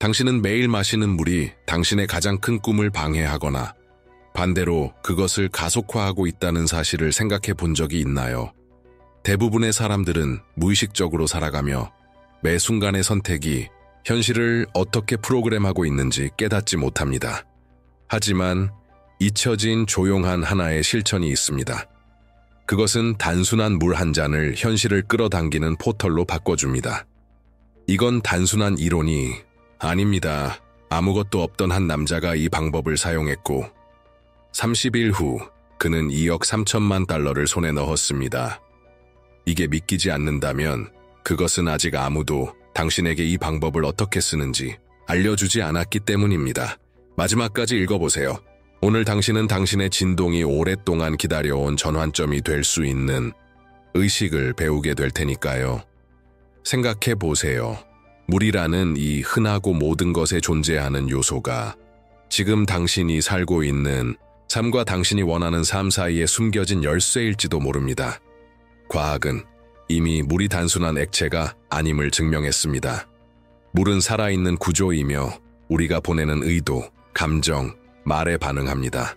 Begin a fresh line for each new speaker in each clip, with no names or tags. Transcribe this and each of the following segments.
당신은 매일 마시는 물이 당신의 가장 큰 꿈을 방해하거나 반대로 그것을 가속화하고 있다는 사실을 생각해 본 적이 있나요? 대부분의 사람들은 무의식적으로 살아가며 매 순간의 선택이 현실을 어떻게 프로그램하고 있는지 깨닫지 못합니다. 하지만 잊혀진 조용한 하나의 실천이 있습니다. 그것은 단순한 물 한 잔을 현실을 끌어당기는 포털로 바꿔줍니다. 이건 단순한 이론이 아닙니다. 아무것도 없던 한 남자가 이 방법을 사용했고 30일 후 그는 2억 3천만 달러를 손에 넣었습니다. 이게 믿기지 않는다면 그것은 아직 아무도 당신에게 이 방법을 어떻게 쓰는지 알려주지 않았기 때문입니다. 마지막까지 읽어보세요. 오늘 당신은 당신의 진동이 오랫동안 기다려온 전환점이 될 수 있는 의식을 배우게 될 테니까요. 생각해 보세요. 물이라는 이 흔하고 모든 것에 존재하는 요소가 지금 당신이 살고 있는 삶과 당신이 원하는 삶 사이에 숨겨진 열쇠일지도 모릅니다. 과학은 이미 물이 단순한 액체가 아님을 증명했습니다. 물은 살아있는 구조이며 우리가 보내는 의도, 감정, 말에 반응합니다.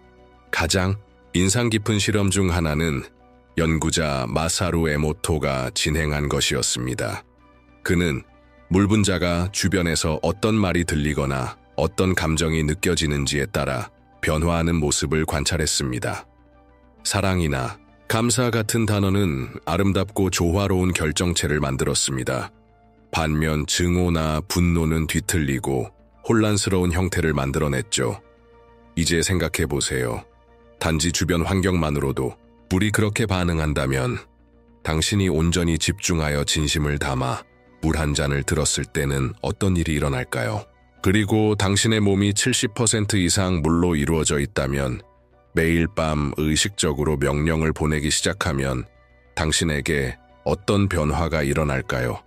가장 인상 깊은 실험 중 하나는 연구자 마사루 에모토가 진행한 것이었습니다. 그는 물 분자가 주변에서 어떤 말이 들리거나 어떤 감정이 느껴지는지에 따라 변화하는 모습을 관찰했습니다. 사랑이나 감사 같은 단어는 아름답고 조화로운 결정체를 만들었습니다. 반면 증오나 분노는 뒤틀리고 혼란스러운 형태를 만들어냈죠. 이제 생각해 보세요. 단지 주변 환경만으로도 물이 그렇게 반응한다면 당신이 온전히 집중하여 진심을 담아 물 한 잔을 들었을 때는 어떤 일이 일어날까요? 그리고 당신의 몸이 70% 이상 물로 이루어져 있다면 매일 밤 의식적으로 명령을 보내기 시작하면 당신에게 어떤 변화가 일어날까요?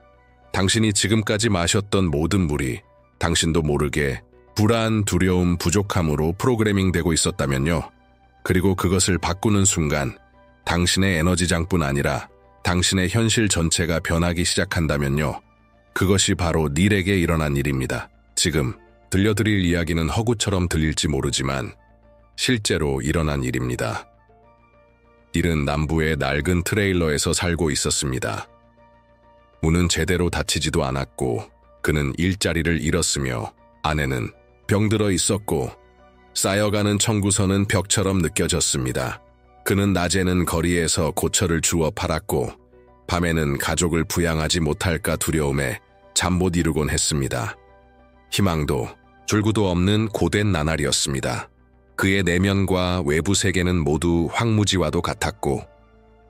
당신이 지금까지 마셨던 모든 물이 당신도 모르게 불안, 두려움, 부족함으로 프로그래밍되고 있었다면요. 그리고 그것을 바꾸는 순간 당신의 에너지장뿐 아니라 당신의 현실 전체가 변하기 시작한다면요. 그것이 바로 닐에게 일어난 일입니다. 지금 들려드릴 이야기는 허구처럼 들릴지 모르지만 실제로 일어난 일입니다. 닐은 남부의 낡은 트레일러에서 살고 있었습니다. 문은 제대로 닫히지도 않았고 그는 일자리를 잃었으며 아내는 병들어 있었고 쌓여가는 청구서는 벽처럼 느껴졌습니다. 그는 낮에는 거리에서 고철을 주워 팔았고 밤에는 가족을 부양하지 못할까 두려움에 잠 못 이루곤 했습니다. 희망도 줄구도 없는 고된 나날이었습니다. 그의 내면과 외부 세계는 모두 황무지와도 같았고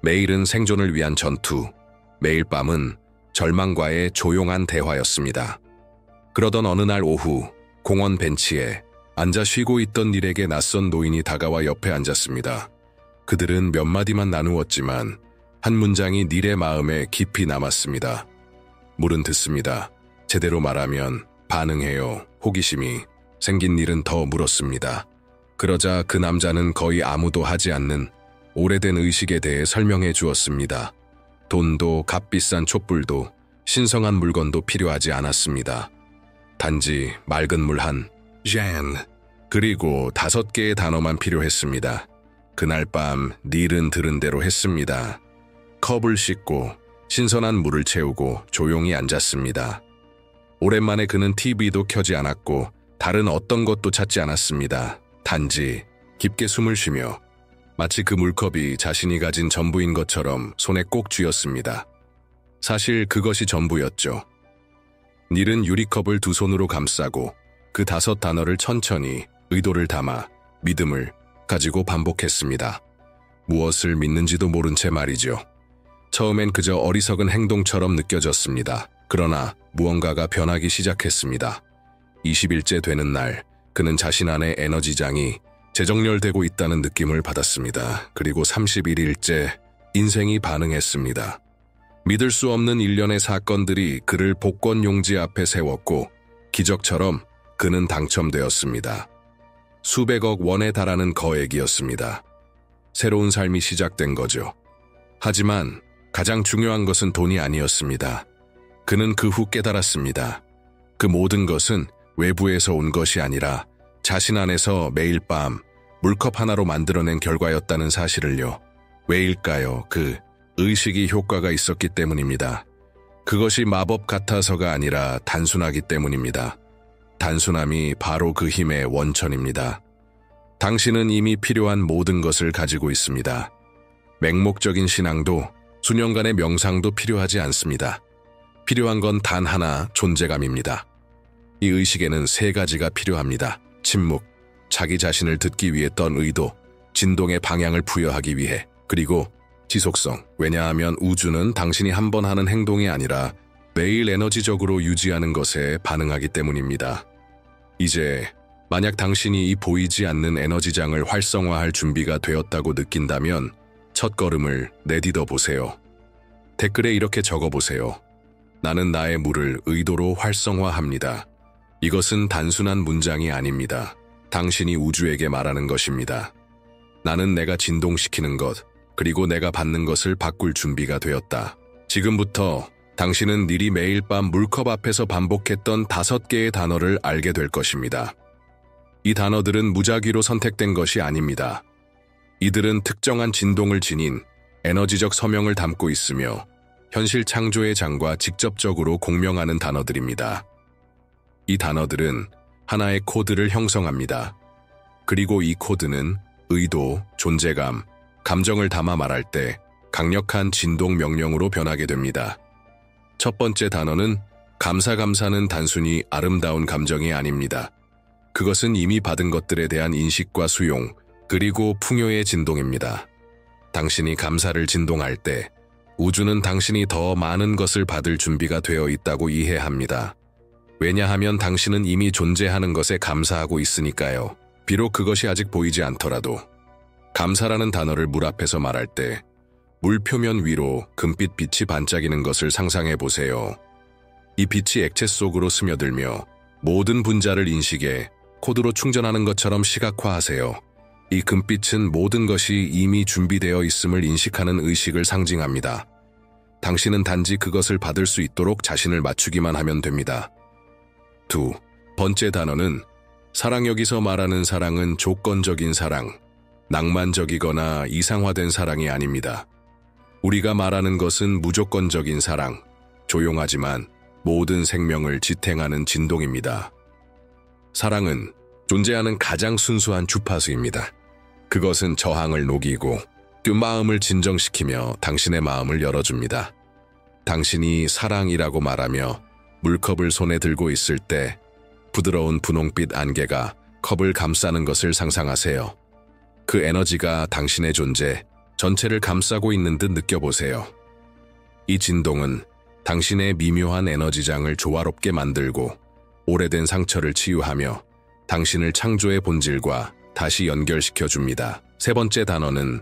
매일은 생존을 위한 전투, 매일 밤은 절망과의 조용한 대화였습니다. 그러던 어느 날 오후 공원 벤치에 앉아 쉬고 있던 닐에게 낯선 노인이 다가와 옆에 앉았습니다. 그들은 몇 마디만 나누었지만 한 문장이 닐의 마음에 깊이 남았습니다. 물은 듣습니다. 제대로 말하면 반응해요. 호기심이 생긴 닐은 더 물었습니다. 그러자 그 남자는 거의 아무도 하지 않는 오래된 의식에 대해 설명해 주었습니다. 돈도 값비싼 촛불도 신성한 물건도 필요하지 않았습니다. 단지 맑은 물 한 잔, 그리고 5개의 단어만 필요했습니다. 그날 밤 닐은 들은 대로 했습니다. 컵을 씻고 신선한 물을 채우고 조용히 앉았습니다. 오랜만에 그는 TV도 켜지 않았고 다른 어떤 것도 찾지 않았습니다. 단지 깊게 숨을 쉬며 마치 그 물컵이 자신이 가진 전부인 것처럼 손에 꼭 쥐었습니다. 사실 그것이 전부였죠. 닐은 유리컵을 두 손으로 감싸고 그 5 단어를 천천히 의도를 담아 믿음을 가지고 반복했습니다. 무엇을 믿는지도 모른 채 말이죠. 처음엔 그저 어리석은 행동처럼 느껴졌습니다. 그러나 무언가가 변하기 시작했습니다. 20일째 되는 날 그는 자신 안의 에너지장이 재정렬되고 있다는 느낌을 받았습니다. 그리고 31일째 인생이 반응했습니다. 믿을 수 없는 일련의 사건들이 그를 복권 용지 앞에 세웠고 기적처럼 그는 당첨되었습니다. 수백억 원에 달하는 거액이었습니다. 새로운 삶이 시작된 거죠. 하지만 가장 중요한 것은 돈이 아니었습니다. 그는 그 후 깨달았습니다. 그 모든 것은 외부에서 온 것이 아니라 자신 안에서 매일 밤 물컵 하나로 만들어낸 결과였다는 사실을요. 왜일까요? 그 의식이 효과가 있었기 때문입니다. 그것이 마법 같아서가 아니라 단순하기 때문입니다. 단순함이 바로 그 힘의 원천입니다. 당신은 이미 필요한 모든 것을 가지고 있습니다. 맹목적인 신앙도 수년간의 명상도 필요하지 않습니다. 필요한 건 단 하나, 존재감입니다. 이 의식에는 세 가지가 필요합니다. 침묵, 자기 자신을 듣기 위해 떤 의도, 진동의 방향을 부여하기 위해, 그리고 지속성. 왜냐하면 우주는 당신이 한 번 하는 행동이 아니라 매일 에너지적으로 유지하는 것에 반응하기 때문입니다. 이제 만약 당신이 이 보이지 않는 에너지장을 활성화할 준비가 되었다고 느낀다면 첫 걸음을 내딛어 보세요. 댓글에 이렇게 적어보세요. 나는 나의 물을 의도로 활성화합니다. 이것은 단순한 문장이 아닙니다. 당신이 우주에게 말하는 것입니다. 나는 내가 진동시키는 것, 그리고 내가 받는 것을 바꿀 준비가 되었다. 지금부터 당신은 니리 매일 밤 물컵 앞에서 반복했던 5개의 단어를 알게 될 것입니다. 이 단어들은 무작위로 선택된 것이 아닙니다. 이들은 특정한 진동을 지닌 에너지적 서명을 담고 있으며 현실 창조의 장과 직접적으로 공명하는 단어들입니다. 이 단어들은 하나의 코드를 형성합니다. 그리고 이 코드는 의도, 존재감, 감정을 담아 말할 때 강력한 진동 명령으로 변하게 됩니다. 첫 번째 단어는 감사는 단순히 아름다운 감정이 아닙니다. 그것은 이미 받은 것들에 대한 인식과 수용, 그리고 풍요의 진동입니다. 당신이 감사를 진동할 때 우주는 당신이 더 많은 것을 받을 준비가 되어 있다고 이해합니다. 왜냐하면 당신은 이미 존재하는 것에 감사하고 있으니까요. 비록 그것이 아직 보이지 않더라도. 감사라는 단어를 물 앞에서 말할 때 물 표면 위로 금빛 빛이 반짝이는 것을 상상해 보세요. 이 빛이 액체 속으로 스며들며 모든 분자를 인식에 코드로 충전하는 것처럼 시각화하세요. 이 금빛은 모든 것이 이미 준비되어 있음을 인식하는 의식을 상징합니다. 당신은 단지 그것을 받을 수 있도록 자신을 맞추기만 하면 됩니다. 두 번째 단어는 사랑. 여기서 말하는 사랑은 조건적인 사랑, 낭만적이거나 이상화된 사랑이 아닙니다. 우리가 말하는 것은 무조건적인 사랑, 조용하지만 모든 생명을 지탱하는 진동입니다. 사랑은 존재하는 가장 순수한 주파수입니다. 그것은 저항을 녹이고 마음을 진정시키며 당신의 마음을 열어줍니다. 당신이 사랑이라고 말하며 물컵을 손에 들고 있을 때 부드러운 분홍빛 안개가 컵을 감싸는 것을 상상하세요. 그 에너지가 당신의 존재 전체를 감싸고 있는 듯 느껴보세요. 이 진동은 당신의 미묘한 에너지장을 조화롭게 만들고 오래된 상처를 치유하며 당신을 창조의 본질과 다시 연결시켜줍니다. 세 번째 단어는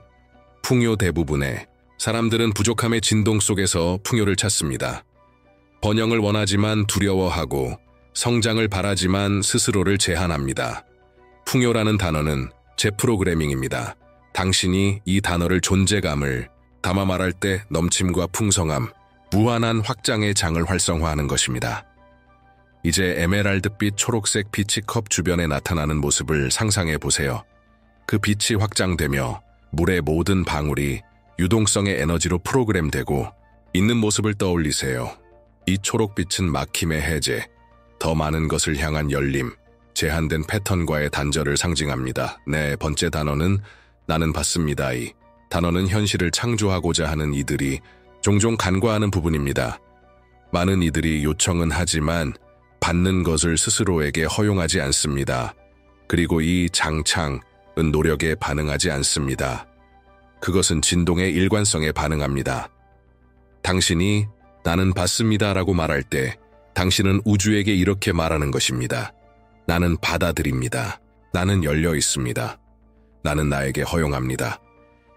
풍요. 대부분의 사람들은 부족함의 진동 속에서 풍요를 찾습니다. 번영을 원하지만 두려워하고 성장을 바라지만 스스로를 제한합니다. 풍요라는 단어는 재프로그래밍입니다. 당신이 이 단어를 존재감을 담아 말할 때 넘침과 풍성함, 무한한 확장의 장을 활성화하는 것입니다. 이제 에메랄드빛 초록색 빛이 컵 주변에 나타나는 모습을 상상해 보세요. 그 빛이 확장되며 물의 모든 방울이 유동성의 에너지로 프로그램되고 있는 모습을 떠올리세요. 이 초록빛은 막힘의 해제, 더 많은 것을 향한 열림, 제한된 패턴과의 단절을 상징합니다. 네 번째 단어는 나는 받습니다. 이 단어는 현실을 창조하고자 하는 이들이 종종 간과하는 부분입니다. 많은 이들이 요청은 하지만 받는 것을 스스로에게 허용하지 않습니다. 그리고 이 장창은 노력에 반응하지 않습니다. 그것은 진동의 일관성에 반응합니다. 당신이 나는 받습니다라고 말할 때 당신은 우주에게 이렇게 말하는 것입니다. 나는 받아들입니다. 나는 열려 있습니다. 나는 나에게 허용합니다.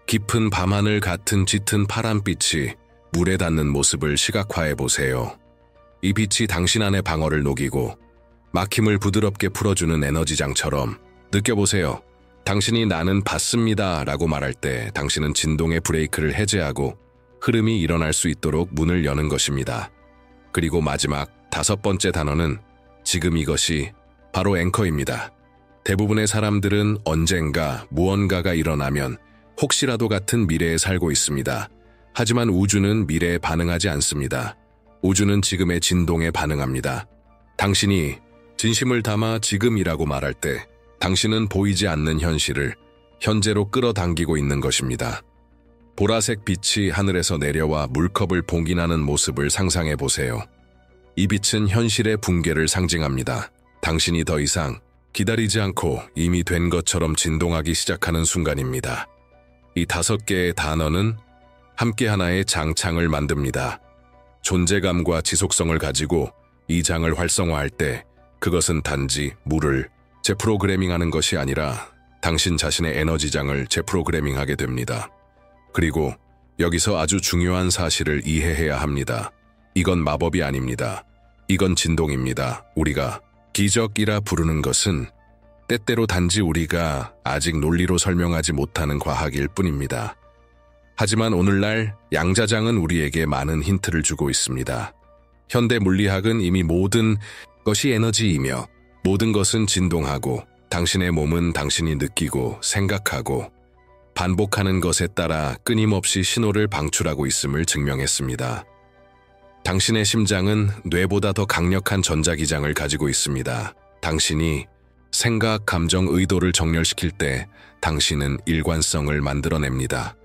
깊은 밤하늘 같은 짙은 파란빛이 물에 닿는 모습을 시각화해 보세요. 이 빛이 당신 안의 방어를 녹이고 막힘을 부드럽게 풀어주는 에너지장처럼 느껴보세요. 당신이 나는 받습니다 라고 말할 때 당신은 진동의 브레이크를 해제하고 흐름이 일어날 수 있도록 문을 여는 것입니다. 그리고 마지막 5번째 단어는 지금. 이것이 바로 앵커입니다. 대부분의 사람들은 언젠가 무언가가 일어나면 혹시라도 같은 미래에 살고 있습니다. 하지만 우주는 미래에 반응하지 않습니다. 우주는 지금의 진동에 반응합니다. 당신이 진심을 담아 지금이라고 말할 때 당신은 보이지 않는 현실을 현재로 끌어당기고 있는 것입니다. 보라색 빛이 하늘에서 내려와 물컵을 봉인하는 모습을 상상해 보세요. 이 빛은 현실의 붕괴를 상징합니다. 당신이 더 이상 기다리지 않고 이미 된 것처럼 진동하기 시작하는 순간입니다. 이 5개의 단어는 함께 하나의 장창을 만듭니다. 존재감과 지속성을 가지고 이 장을 활성화할 때 그것은 단지 물을 재프로그래밍하는 것이 아니라 당신 자신의 에너지장을 재프로그래밍하게 됩니다. 그리고 여기서 아주 중요한 사실을 이해해야 합니다. 이건 마법이 아닙니다. 이건 진동입니다. 우리가 기적이라 부르는 것은 때때로 단지 우리가 아직 논리로 설명하지 못하는 과학일 뿐입니다. 하지만 오늘날 양자장은 우리에게 많은 힌트를 주고 있습니다. 현대 물리학은 이미 모든 것이 에너지이며 모든 것은 진동하고 당신의 몸은 당신이 느끼고 생각하고 반복하는 것에 따라 끊임없이 신호를 방출하고 있음을 증명했습니다. 당신의 심장은 뇌보다 더 강력한 전자기장을 가지고 있습니다. 당신이 생각, 감정, 의도를 정렬시킬 때 당신은 일관성을 만들어냅니다.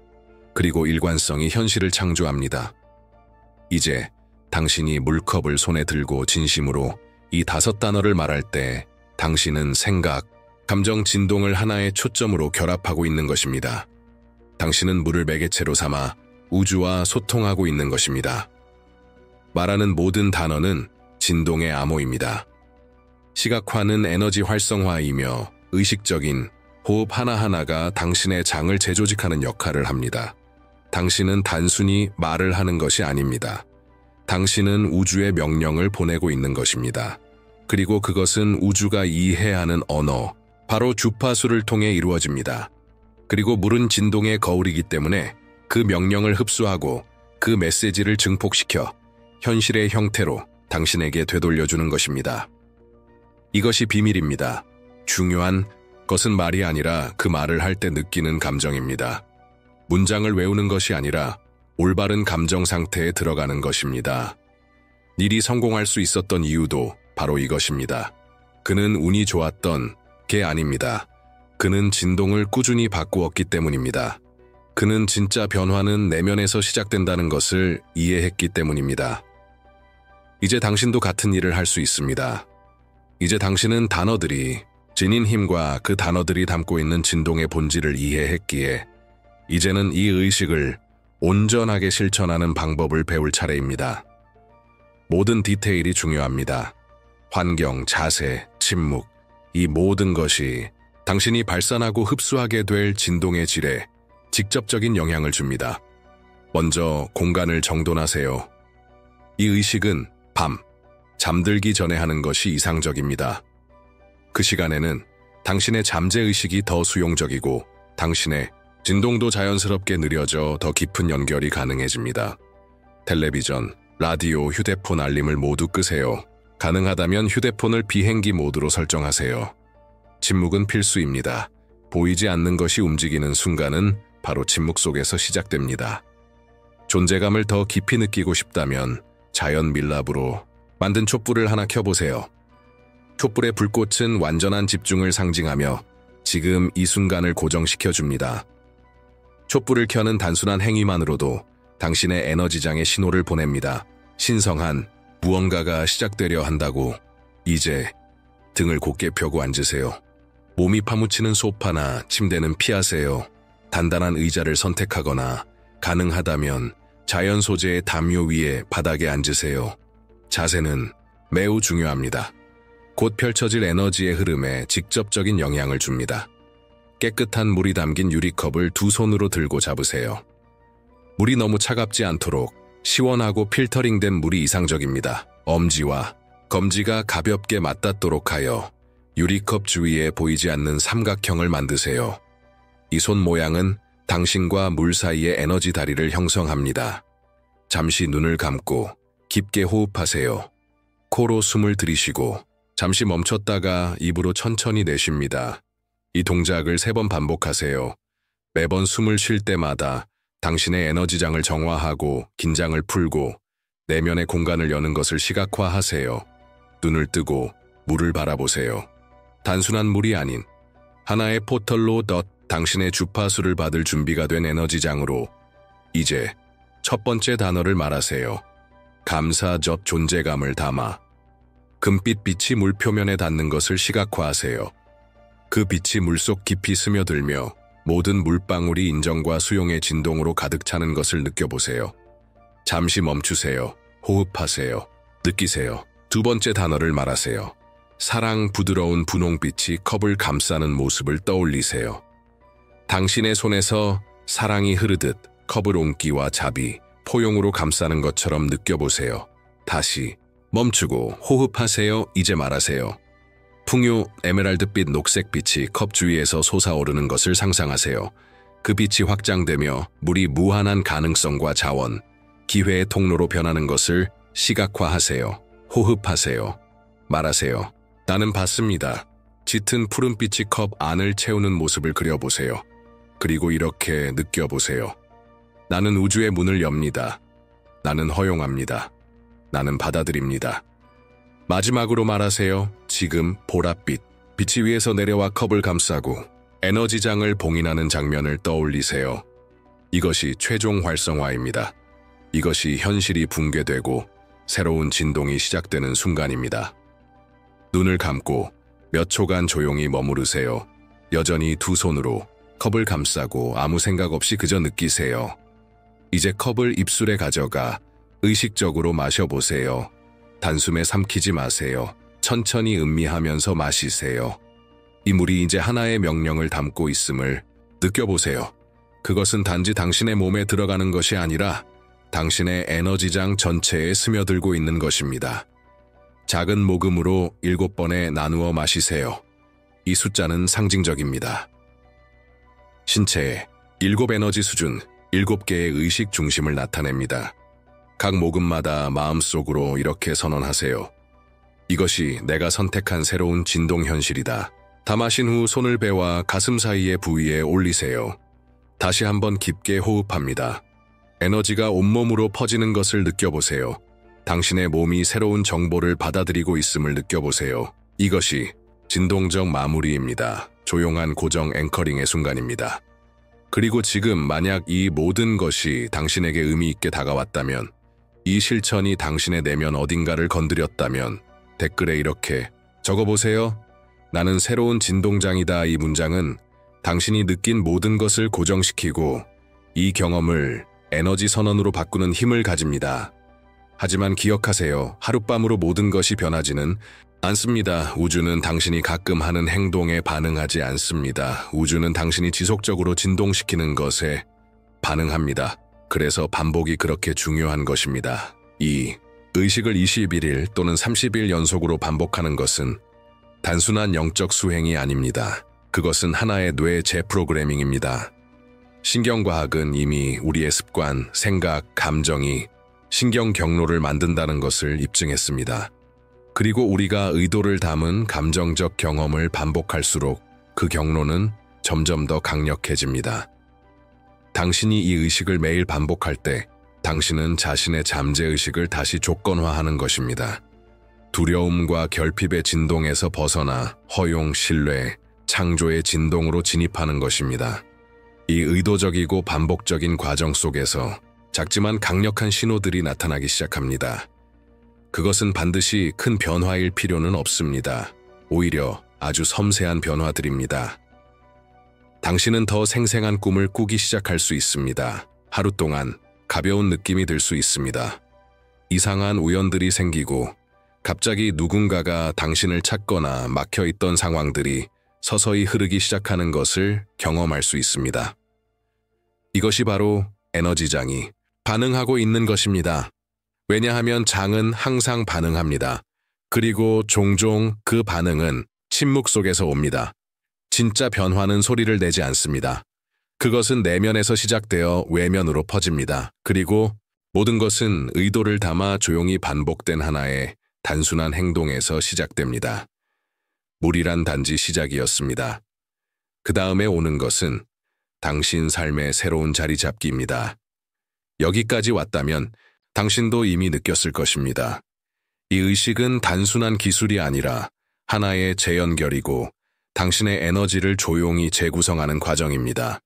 그리고 일관성이 현실을 창조합니다. 이제 당신이 물컵을 손에 들고 진심으로 이 5단어를 말할 때 당신은 생각, 감정, 진동을 하나의 초점으로 결합하고 있는 것입니다. 당신은 물을 매개체로 삼아 우주와 소통하고 있는 것입니다. 말하는 모든 단어는 진동의 암호입니다. 시각화는 에너지 활성화이며 의식적인 호흡 하나하나가 당신의 장을 재조직하는 역할을 합니다. 당신은 단순히 말을 하는 것이 아닙니다. 당신은 우주의 명령을 보내고 있는 것입니다. 그리고 그것은 우주가 이해하는 언어, 바로 주파수를 통해 이루어집니다. 그리고 물은 진동의 거울이기 때문에 그 명령을 흡수하고 그 메시지를 증폭시켜 현실의 형태로 당신에게 되돌려주는 것입니다. 이것이 비밀입니다. 중요한 것은 말이 아니라 그 말을 할 때 느끼는 감정입니다. 문장을 외우는 것이 아니라 올바른 감정 상태에 들어가는 것입니다. 닐이 성공할 수 있었던 이유도 바로 이것입니다. 그는 운이 좋았던 게 아닙니다. 그는 진동을 꾸준히 바꾸었기 때문입니다. 그는 진짜 변화는 내면에서 시작된다는 것을 이해했기 때문입니다. 이제 당신도 같은 일을 할 수 있습니다. 이제 당신은 단어들이 지닌 힘과 그 단어들이 담고 있는 진동의 본질을 이해했기에 이제는 이 의식을 온전하게 실천하는 방법을 배울 차례입니다. 모든 디테일이 중요합니다. 환경, 자세, 침묵, 이 모든 것이 당신이 발산하고 흡수하게 될 진동의 질에 직접적인 영향을 줍니다. 먼저 공간을 정돈하세요. 이 의식은 밤, 잠들기 전에 하는 것이 이상적입니다. 그 시간에는 당신의 잠재의식이 더 수용적이고 당신의 진동도 자연스럽게 느려져 더 깊은 연결이 가능해집니다. 텔레비전, 라디오, 휴대폰 알림을 모두 끄세요. 가능하다면 휴대폰을 비행기 모드로 설정하세요. 침묵은 필수입니다. 보이지 않는 것이 움직이는 순간은 바로 침묵 속에서 시작됩니다. 존재감을 더 깊이 느끼고 싶다면 자연 밀랍으로 만든 촛불을 하나 켜보세요. 촛불의 불꽃은 완전한 집중을 상징하며 지금 이 순간을 고정시켜줍니다. 촛불을 켜는 단순한 행위만으로도 당신의 에너지장에 신호를 보냅니다. 신성한 무언가가 시작되려 한다고. 이제 등을 곧게 펴고 앉으세요. 몸이 파묻히는 소파나 침대는 피하세요. 단단한 의자를 선택하거나 가능하다면 자연 소재의 담요 위에 바닥에 앉으세요. 자세는 매우 중요합니다. 곧 펼쳐질 에너지의 흐름에 직접적인 영향을 줍니다. 깨끗한 물이 담긴 유리컵을 두 손으로 들고 잡으세요. 물이 너무 차갑지 않도록 시원하고 필터링된 물이 이상적입니다. 엄지와 검지가 가볍게 맞닿도록 하여 유리컵 주위에 보이지 않는 삼각형을 만드세요. 이 손 모양은 당신과 물 사이의 에너지 다리를 형성합니다. 잠시 눈을 감고 깊게 호흡하세요. 코로 숨을 들이쉬고 잠시 멈췄다가 입으로 천천히 내쉽니다. 이 동작을 3번 반복하세요. 매번 숨을 쉴 때마다 당신의 에너지장을 정화하고 긴장을 풀고 내면의 공간을 여는 것을 시각화하세요. 눈을 뜨고 물을 바라보세요. 단순한 물이 아닌 하나의 포털로 당신의 주파수를 받을 준비가 된 에너지장으로 이제 첫 번째 단어를 말하세요. 감사 존재감을 담아 금빛 빛이 물 표면에 닿는 것을 시각화하세요. 그 빛이 물속 깊이 스며들며 모든 물방울이 인정과 수용의 진동으로 가득 차는 것을 느껴보세요. 잠시 멈추세요. 호흡하세요. 느끼세요. 2번째 단어를 말하세요. 사랑 부드러운 분홍빛이 컵을 감싸는 모습을 떠올리세요. 당신의 손에서 사랑이 흐르듯 컵을 옹기와 자비, 포용으로 감싸는 것처럼 느껴보세요. 다시 멈추고 호흡하세요. 이제 말하세요. 풍요, 에메랄드빛 녹색빛이 컵 주위에서 솟아오르는 것을 상상하세요. 그 빛이 확장되며 물이 무한한 가능성과 자원, 기회의 통로로 변하는 것을 시각화하세요. 호흡하세요. 말하세요. 나는 받습니다. 짙은 푸른빛이 컵 안을 채우는 모습을 그려보세요. 그리고 이렇게 느껴보세요. 나는 우주의 문을 엽니다. 나는 허용합니다. 나는 받아들입니다. 마지막으로 말하세요. 지금 보랏빛, 빛이 위에서 내려와 컵을 감싸고 에너지장을 봉인하는 장면을 떠올리세요. 이것이 최종 활성화입니다. 이것이 현실이 붕괴되고 새로운 진동이 시작되는 순간입니다. 눈을 감고 몇 초간 조용히 머무르세요. 여전히 2 손으로 컵을 감싸고 아무 생각 없이 그저 느끼세요. 이제 컵을 입술에 가져가 의식적으로 마셔보세요. 단숨에 삼키지 마세요. 천천히 음미하면서 마시세요. 이 물이 이제 하나의 명령을 담고 있음을 느껴보세요. 그것은 단지 당신의 몸에 들어가는 것이 아니라 당신의 에너지장 전체에 스며들고 있는 것입니다. 작은 모금으로 7번에 나누어 마시세요. 이 숫자는 상징적입니다. 신체의 7 에너지 수준, 7개의 의식 중심을 나타냅니다. 각 모금마다 마음속으로 이렇게 선언하세요. 이것이 내가 선택한 새로운 진동 현실이다. 다 마신 후 손을 배와 가슴 사이의 부위에 올리세요. 다시 한번 깊게 호흡합니다. 에너지가 온몸으로 퍼지는 것을 느껴보세요. 당신의 몸이 새로운 정보를 받아들이고 있음을 느껴보세요. 이것이 진동적 마무리입니다. 조용한 고정 앵커링의 순간입니다. 그리고 지금 만약 이 모든 것이 당신에게 의미 있게 다가왔다면, 이 실천이 당신의 내면 어딘가를 건드렸다면 댓글에 이렇게 적어보세요. 나는 새로운 진동장이다. 이 문장은 당신이 느낀 모든 것을 고정시키고 이 경험을 에너지 선언으로 바꾸는 힘을 가집니다. 하지만 기억하세요. 하룻밤으로 모든 것이 변하지는 않습니다. 우주는 당신이 가끔 하는 행동에 반응하지 않습니다. 우주는 당신이 지속적으로 진동시키는 것에 반응합니다. 그래서 반복이 그렇게 중요한 것입니다. 이 의식을 21일 또는 30일 연속으로 반복하는 것은 단순한 영적 수행이 아닙니다. 그것은 하나의 뇌 재프로그래밍입니다. 신경과학은 이미 우리의 습관, 생각, 감정이 신경 경로를 만든다는 것을 입증했습니다. 그리고 우리가 의도를 담은 감정적 경험을 반복할수록 그 경로는 점점 더 강력해집니다. 당신이 이 의식을 매일 반복할 때 당신은 자신의 잠재의식을 다시 조건화하는 것입니다. 두려움과 결핍의 진동에서 벗어나 허용, 신뢰, 창조의 진동으로 진입하는 것입니다. 이 의도적이고 반복적인 과정 속에서 작지만 강력한 신호들이 나타나기 시작합니다. 그것은 반드시 큰 변화일 필요는 없습니다. 오히려 아주 섬세한 변화들입니다. 당신은 더 생생한 꿈을 꾸기 시작할 수 있습니다. 하루 동안 가벼운 느낌이 들 수 있습니다. 이상한 우연들이 생기고 갑자기 누군가가 당신을 찾거나 막혀있던 상황들이 서서히 흐르기 시작하는 것을 경험할 수 있습니다. 이것이 바로 에너지장이 반응하고 있는 것입니다. 왜냐하면 장은 항상 반응합니다. 그리고 종종 그 반응은 침묵 속에서 옵니다. 진짜 변화는 소리를 내지 않습니다. 그것은 내면에서 시작되어 외면으로 퍼집니다. 그리고 모든 것은 의도를 담아 조용히 반복된 하나의 단순한 행동에서 시작됩니다. 물이란 단지 시작이었습니다. 그 다음에 오는 것은 당신 삶의 새로운 자리 잡기입니다. 여기까지 왔다면 당신도 이미 느꼈을 것입니다. 이 의식은 단순한 기술이 아니라 하나의 재연결이고 당신의 에너지를 조용히 재구성하는 과정입니다.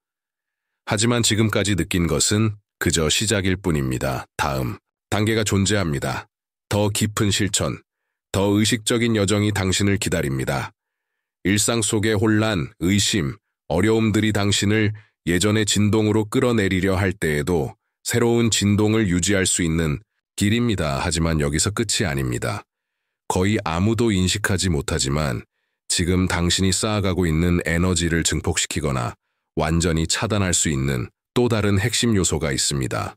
하지만 지금까지 느낀 것은 그저 시작일 뿐입니다. 다음 단계가 존재합니다. 더 깊은 실천, 더 의식적인 여정이 당신을 기다립니다. 일상 속의 혼란, 의심, 어려움들이 당신을 예전의 진동으로 끌어내리려 할 때에도 새로운 진동을 유지할 수 있는 길입니다. 하지만 여기서 끝이 아닙니다. 거의 아무도 인식하지 못하지만 지금 당신이 쌓아가고 있는 에너지를 증폭시키거나 완전히 차단할 수 있는 또 다른 핵심 요소가 있습니다.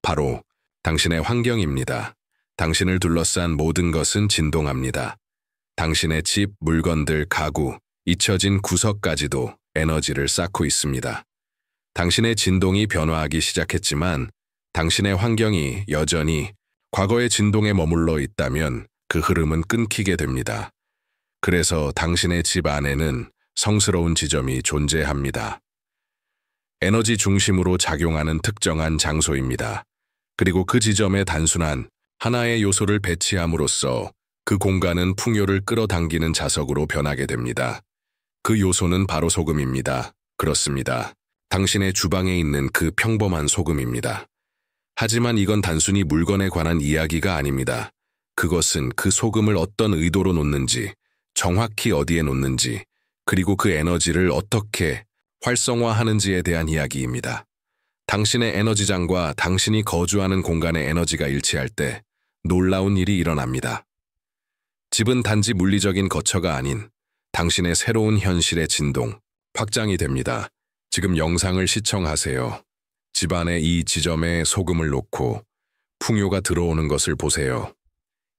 바로 당신의 환경입니다. 당신을 둘러싼 모든 것은 진동합니다. 당신의 집, 물건들, 가구, 잊혀진 구석까지도 에너지를 쌓고 있습니다. 당신의 진동이 변화하기 시작했지만 당신의 환경이 여전히 과거의 진동에 머물러 있다면 그 흐름은 끊기게 됩니다. 그래서 당신의 집 안에는 성스러운 지점이 존재합니다. 에너지 중심으로 작용하는 특정한 장소입니다. 그리고 그 지점에 단순한 하나의 요소를 배치함으로써 그 공간은 풍요를 끌어당기는 자석으로 변하게 됩니다. 그 요소는 바로 소금입니다. 그렇습니다. 당신의 주방에 있는 그 평범한 소금입니다. 하지만 이건 단순히 물건에 관한 이야기가 아닙니다. 그것은 그 소금을 어떤 의도로 놓는지, 정확히 어디에 놓는지, 그리고 그 에너지를 어떻게 활성화하는지에 대한 이야기입니다. 당신의 에너지장과 당신이 거주하는 공간의 에너지가 일치할 때 놀라운 일이 일어납니다. 집은 단지 물리적인 거처가 아닌 당신의 새로운 현실의 진동, 확장이 됩니다. 지금 영상을 시청하세요. 집안의 이 지점에 소금을 놓고 풍요가 들어오는 것을 보세요.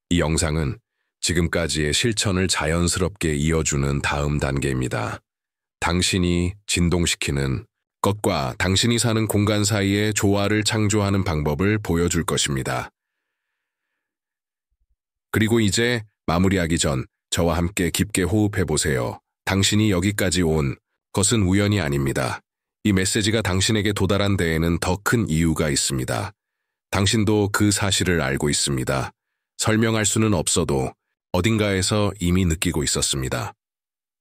이 영상은 지금까지의 실천을 자연스럽게 이어주는 다음 단계입니다. 당신이 진동시키는 것과 당신이 사는 공간 사이에 조화를 창조하는 방법을 보여줄 것입니다. 그리고 이제 마무리하기 전 저와 함께 깊게 호흡해 보세요. 당신이 여기까지 온 것은 우연이 아닙니다. 이 메시지가 당신에게 도달한 데에는 더 큰 이유가 있습니다. 당신도 그 사실을 알고 있습니다. 설명할 수는 없어도 어딘가에서 이미 느끼고 있었습니다.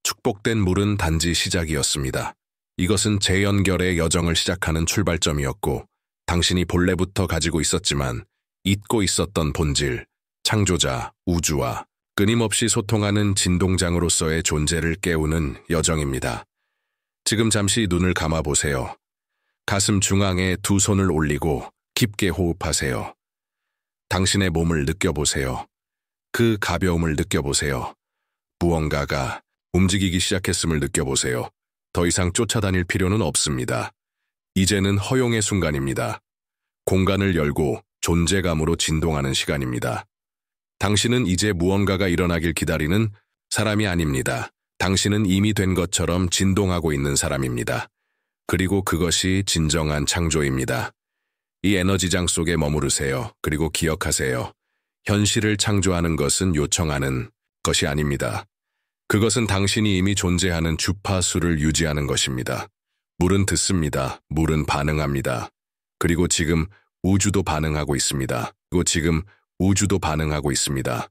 축복된 물은 단지 시작이었습니다. 이것은 재연결의 여정을 시작하는 출발점이었고 당신이 본래부터 가지고 있었지만 잊고 있었던 본질, 창조자, 우주와 끊임없이 소통하는 진동장으로서의 존재를 깨우는 여정입니다. 지금 잠시 눈을 감아보세요. 가슴 중앙에 두 손을 올리고 깊게 호흡하세요. 당신의 몸을 느껴보세요. 그 가벼움을 느껴보세요. 무언가가 움직이기 시작했음을 느껴보세요. 더 이상 쫓아다닐 필요는 없습니다. 이제는 허용의 순간입니다. 공간을 열고 존재감으로 진동하는 시간입니다. 당신은 이제 무언가가 일어나길 기다리는 사람이 아닙니다. 당신은 이미 된 것처럼 진동하고 있는 사람입니다. 그리고 그것이 진정한 창조입니다. 이 에너지장 속에 머무르세요. 그리고 기억하세요. 현실을 창조하는 것은 요청하는 것이 아닙니다. 그것은 당신이 이미 존재하는 주파수를 유지하는 것입니다. 물은 듣습니다. 물은 반응합니다. 그리고 지금 우주도 반응하고 있습니다. 그리고 지금 우주도 반응하고 있습니다.